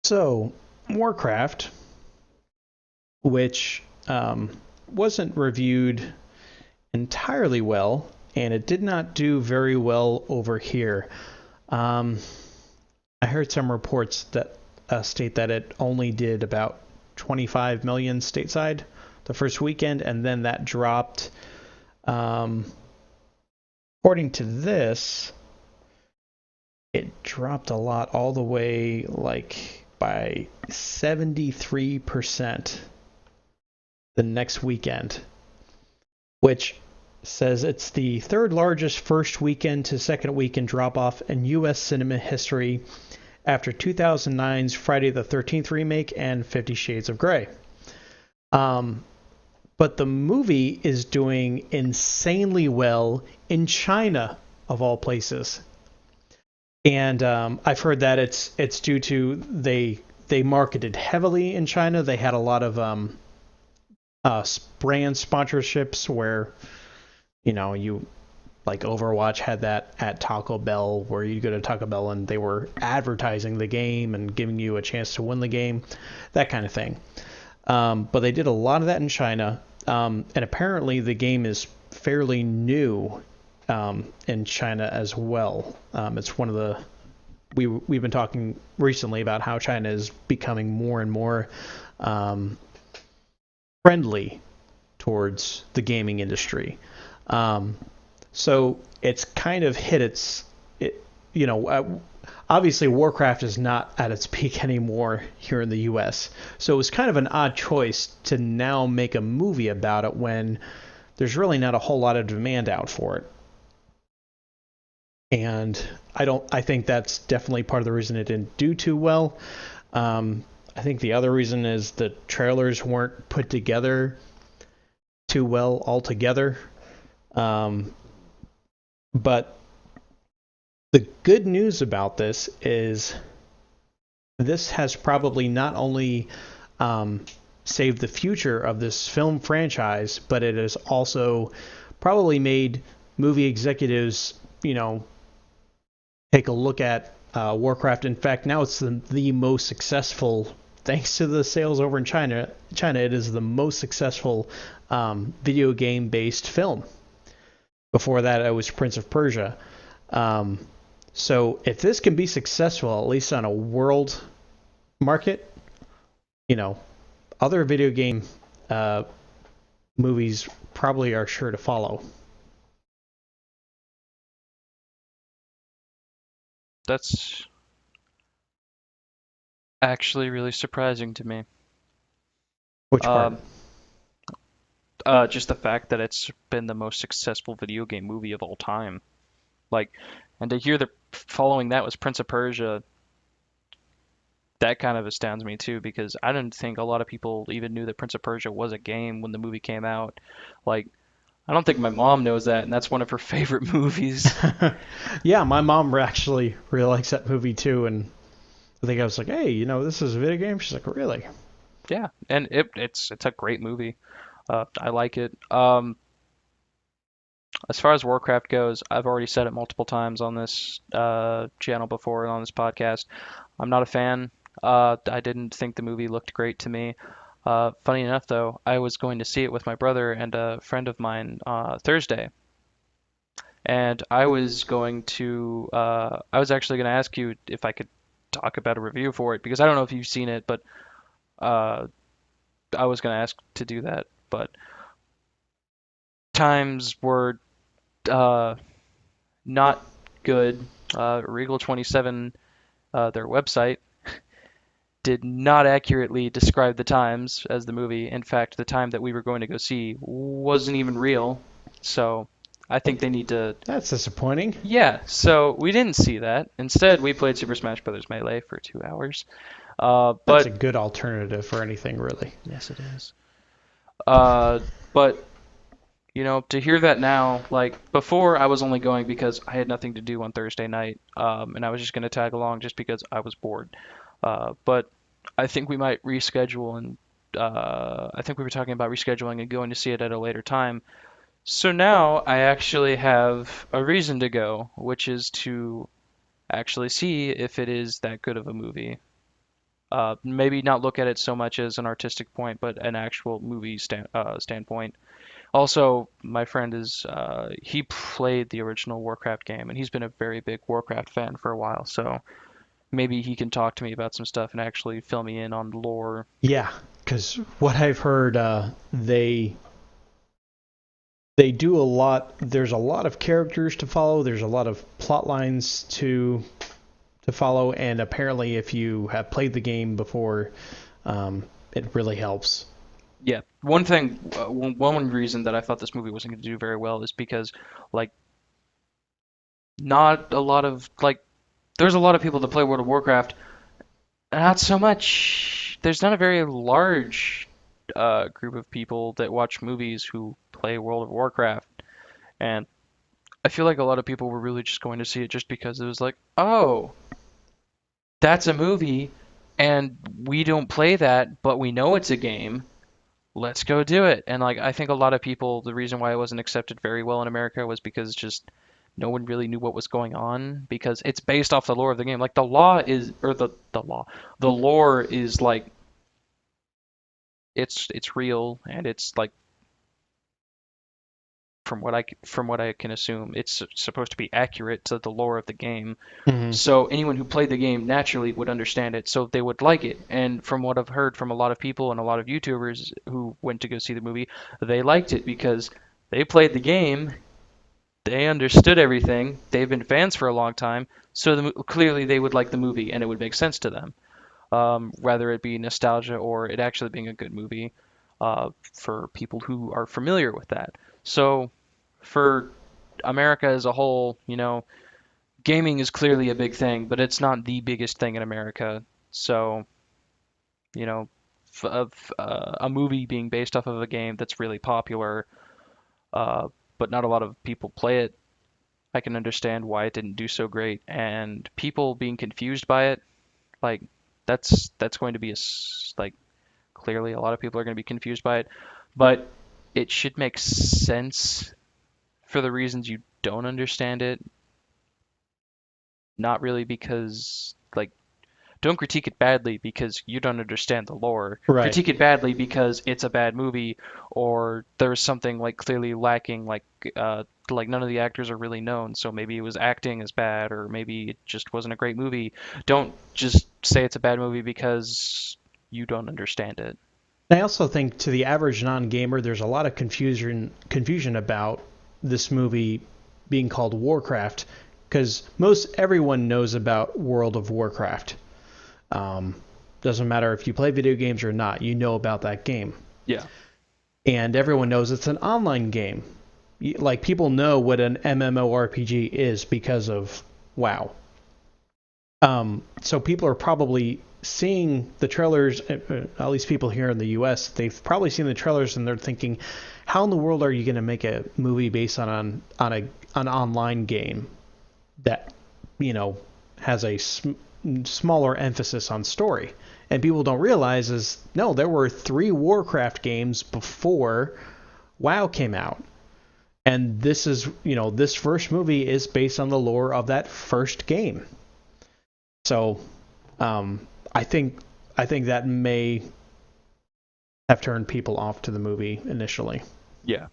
So, Warcraft, which wasn't reviewed entirely well, and it did not do very well over here. Um, I heard some reports that state that it only did about 25 million stateside the first weekend, and then that dropped. Um, According to this, it dropped a lot, all the way like by 73% the next weekend, which says it's the third largest first weekend to second weekend drop off in U.S. cinema history after 2009's Friday the 13th remake and 50 Shades of Grey. Um, but the movie is doing insanely well in China, of all places. And I've heard that it's due to they marketed heavily in China. They had a lot of brand sponsorships where you like Overwatch had that at Taco Bell, where you go to Taco Bell and they were advertising the game and giving you a chance to win the game, that kind of thing. But they did a lot of that in China, and apparently the game is fairly new in China as well. It's one of the we've been talking recently about how China is becoming more and more friendly towards the gaming industry. So it's kind of hit obviously Warcraft is not at its peak anymore here in the US. So it was kind of an odd choice to now make a movie about it when there's really not a whole lot of demand out for it. And I think that's definitely part of the reason it didn't do too well. I think the other reason is the trailers weren't put together too well altogether. But the good news about this is this has probably not only saved the future of this film franchise, but it has also probably made movie executives, take a look at Warcraft. In fact, now it's the most successful, thanks to the sales over in China. It is the most successful video game based film. Before that, it was Prince of Persia. So if this can be successful, at least on a world market, other video game movies probably are sure to follow. That's actually really surprising to me. Which part? Um, just the fact that it's been the most successful video game movie of all time. Like, and to hear that following that was Prince of Persia, that kind of astounds me too, because I didn't think a lot of people even knew that Prince of Persia was a game when the movie came out. Like, I don't think my mom knows that, and that's one of her favorite movies. Yeah, my mom actually really likes that movie too, and I think I was like, hey, this is a video game. She's like, really? Yeah, and it's a great movie. I like it. As far as Warcraft goes, I've already said it multiple times on this channel before and on this podcast. I'm not a fan. I didn't think the movie looked great to me. Funny enough, though, I was going to see it with my brother and a friend of mine Thursday, and I was actually going to ask you if I could talk about a review for it because I don't know if you've seen it, but uh, I was going to ask to do that. But times were uh, not good. Regal 27, their website, did not accurately describe the times as the movie. In fact, the time that we were going to go see wasn't even real. So I think they need to. That's disappointing. Yeah, so we didn't see that. Instead, we played Super Smash Bros. Melee for 2 hours. That's a But good alternative for anything, really. yes, it is. Uh, but to hear that now, like before, I was only going because I had nothing to do on Thursday night, and I was just going to tag along just because I was bored. But I think we might reschedule, and I think we were talking about rescheduling and going to see it at a later time. So now I actually have a reason to go, which is to actually see if it is that good of a movie. Maybe not look at it so much as an artistic point, but an actual movie standpoint. Also, my friend is he played the original Warcraft game, and he's been a very big Warcraft fan for a while. So maybe he can talk to me about some stuff and actually fill me in on lore. Yeah, because what I've heard, they do a lot. There's a lot of characters to follow. There's a lot of plot lines to follow, and apparently, if you have played the game before, it really helps. Yeah, one thing, one reason that I thought this movie wasn't going to do very well is because, like, not a lot of like, there's a lot of people that play World of Warcraft, not so much. There's not a very large group of people that watch movies who play World of Warcraft, and I feel like a lot of people were really just going to see it just because it was like, oh, that's a movie, and we don't play that, but we know it's a game. Let's go do it. And like I think a lot of people, the reason why it wasn't accepted very well in America was because just no one really knew what was going on because it's based off the lore of the game. Like the law is or the lore is like it's real and it's like from what I can assume, it's supposed to be accurate to the lore of the game. Hmm. So anyone who played the game naturally would understand it, so they would like it. And from what I've heard from a lot of people and a lot of YouTubers who went to go see the movie, they liked it because they played the game, they understood everything, they've been fans for a long time, so clearly they would like the movie and it would make sense to them. Whether it be nostalgia or it actually being a good movie for people who are familiar with that. So for America as a whole, gaming is clearly a big thing, but it's not the biggest thing in America. So, you know, a movie being based off of a game that's really popular, uh, but not a lot of people play it, I can understand why it didn't do so great. And people being confused by it, like that's going to be like clearly a lot of people are going to be confused by it, but it should make sense for the reasons you don't understand it, not really because like don't critique it badly because you don't understand the lore. Right. Critique it badly because it's a bad movie or there's something like clearly lacking, like none of the actors are really known, so maybe it was acting is bad or maybe it just wasn't a great movie. Don't just say it's a bad movie because you don't understand it. I also think to the average non-gamer, there's a lot of confusion about this movie being called Warcraft because most everyone knows about World of Warcraft. Um, doesn't matter if you play video games or not, you know about that game. Yeah. And everyone knows it's an online game. Like, people know what an MMORPG is because of WoW. So people are probably seeing the trailers, at least people here in the US, they've probably seen the trailers and they're thinking, how in the world are you going to make a movie based on an online game that, you know, has a smaller emphasis on story? And people don't realize is, no, there were 3 Warcraft games before WoW came out. And this is, this first movie is based on the lore of that first game. So, I think that may have turned people off to the movie initially. Yeah.